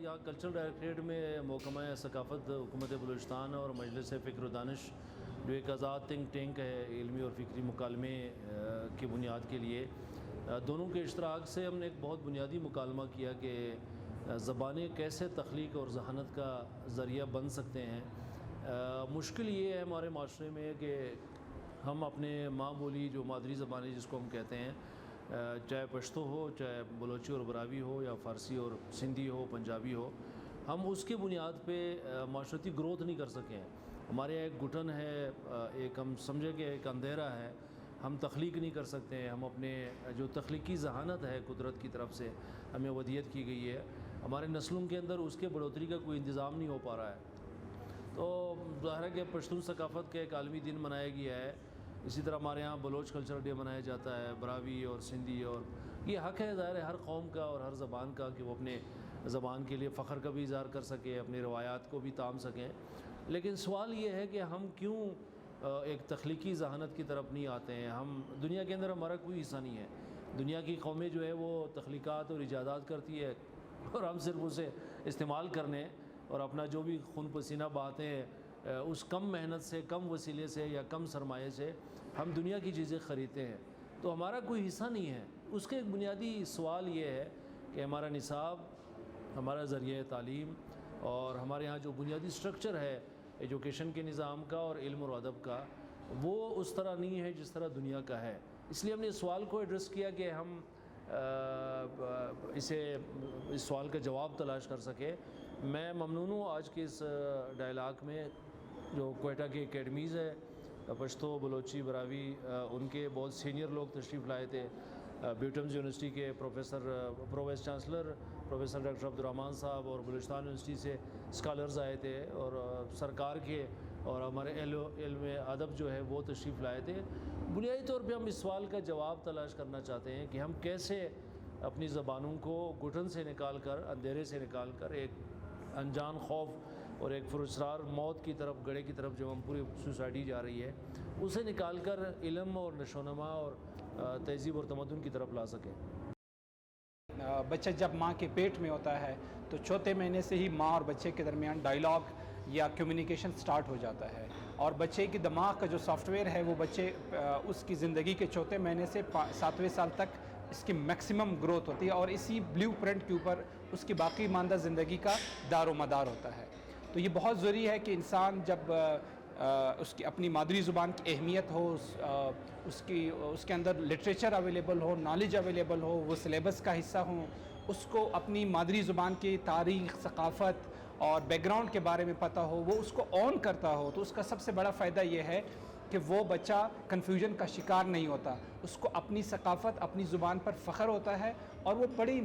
یہاں cultural directorate میں محکمہ ثقافت حکومت بلوچستان اور مجلس فکر و دانش جو ایک آزاد تھنک ٹینک ہے علمی اور فکری مکالمے کی بنیاد کے لیے، دونوں کے اشتراک سے ہم نے ایک بہت بنیادی مکالمہ کیا کہ زبانیں کیسے تخلیق اور ذہانت کا ذریعہ بن سکتے ہیں۔ مشکل یہ ہے ہمارے معاشرے میں کہ ہم اپنے ماں بولی جو مادری زبانیں جس کو ہم کہتے ہیں، چاہے پشتو ہو، چاہے بلوچی اور براوی ہو، یا فارسی اور سندھی ہو، پنجابی ہو، ہم اس کی بنیاد پہ معاشرتی گروتھ نہیں کر سکے ہیں۔ ہمارے یہاں ایک گھٹن ہے، ایک ہم سمجھے کہ ایک اندھیرا ہے، ہم تخلیق نہیں کر سکتے ہیں۔ ہم اپنے جو تخلیقی ذہانت ہے قدرت کی طرف سے ہمیں ودیت کی گئی ہے، ہمارے نسلوں کے اندر اس کے بڑھوتری کا کوئی انتظام نہیں ہو پا رہا ہے۔ تو ظاہر ہے کہ پشتون ثقافت کا ایک عالمی دن منایا گیا ہے، اسی طرح ہمارے ہاں بلوچ کلچر ڈے منایا جاتا ہے، براوی اور سندھی، اور یہ حق ہے ظاہر ہے ہر قوم کا اور ہر زبان کا کہ وہ اپنے زبان کے لیے فخر کا بھی اظہار کر سکے، اپنی روایات کو بھی تام سکیں۔ لیکن سوال یہ ہے کہ ہم کیوں ایک تخلیقی ذہانت کی طرف نہیں آتے ہیں؟ ہم دنیا کے اندر ہمارا کوئی حصہ نہیں ہے۔ دنیا کی قومیں جو ہے وہ تخلیقات اور ایجادات کرتی ہے، اور ہم صرف اسے استعمال کرنے اور اپنا جو بھی خون پسینہ بہاتے ہیں اس کم محنت سے، کم وسیلے سے یا کم سرمایے سے ہم دنیا کی چیزیں خریدتے ہیں، تو ہمارا کوئی حصہ نہیں ہے۔ اس کے ایک بنیادی سوال یہ ہے کہ ہمارا نصاب، ہمارا ذریعہ تعلیم اور ہمارے ہاں جو بنیادی سٹرکچر ہے ایجوکیشن کے نظام کا اور علم اور ادب کا، وہ اس طرح نہیں ہے جس طرح دنیا کا ہے۔ اس لیے ہم نے اس سوال کو ایڈریس کیا کہ ہم اس سوال کا جواب تلاش کر سکے۔ میں ممنون ہوں آج کے اس ڈائلاگ میں جو کوئٹہ کی اکیڈمیز ہے، پشتو، بلوچی، براوی، ان کے بہت سینئر لوگ تشریف لائے تھے۔ بیوٹمز یونیورسٹی کے pro vice chancellor professor doctor Abdul Rahman صاحب اور بلوچستان یونیورسٹی سے اسکالرز آئے تھے، اور سرکار کے اور ہمارے علم ادب جو ہے وہ تشریف لائے تھے۔ بنیادی طور پہ ہم اس سوال کا جواب تلاش کرنا چاہتے ہیں کہ ہم کیسے اپنی زبانوں کو گھٹن سے نکال کر، اندھیرے سے نکال کر، ایک انجان خوف اور ایک پراسرار موت کی طرف، گڑھے کی طرف جو ہم پوری سوسائٹی جا رہی ہے، اسے نکال کر علم اور نشو و نما اور تہذیب اور تمدن کی طرف لا سکیں۔ بچہ جب ماں کے پیٹ میں ہوتا ہے تو چوتھے مہینے سے ہی ماں اور بچے کے درمیان ڈائیلاگ یا کمیونیکیشن سٹارٹ ہو جاتا ہے، اور بچے کی دماغ کا جو سافٹ ویئر ہے وہ بچے اس کی زندگی کے چوتھے مہینے سے 7ویں سال تک اس کی میکسیمم گروتھ ہوتی ہے، اور اسی بلیو پرنٹ کے اوپر اس کی باقی ماندہ زندگی کا دار و مدار ہوتا ہے۔ تو یہ بہت ضروری ہے کہ انسان جب اس کی اپنی مادری زبان کی اہمیت ہو، اس کے اندر لٹریچر اویلیبل ہو، نالج اویلیبل ہو، وہ سلیبس کا حصہ ہوں، اس کو اپنی مادری زبان کی تاریخ، ثقافت اور بیک گراؤنڈ کے بارے میں پتہ ہو، وہ اس کو آن کرتا ہو، تو اس کا سب سے بڑا فائدہ یہ ہے کہ وہ بچہ کنفیوژن کا شکار نہیں ہوتا، اس کو اپنی ثقافت، اپنی زبان پر فخر ہوتا ہے، اور وہ بڑی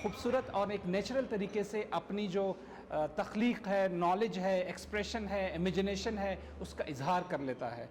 خوبصورت اور ایک نیچرل طریقے سے اپنی جو تخلیق ہے، نالج ہے، ایکسپریشن ہے، امیجنیشن ہے، اس کا اظہار کر لیتا ہے۔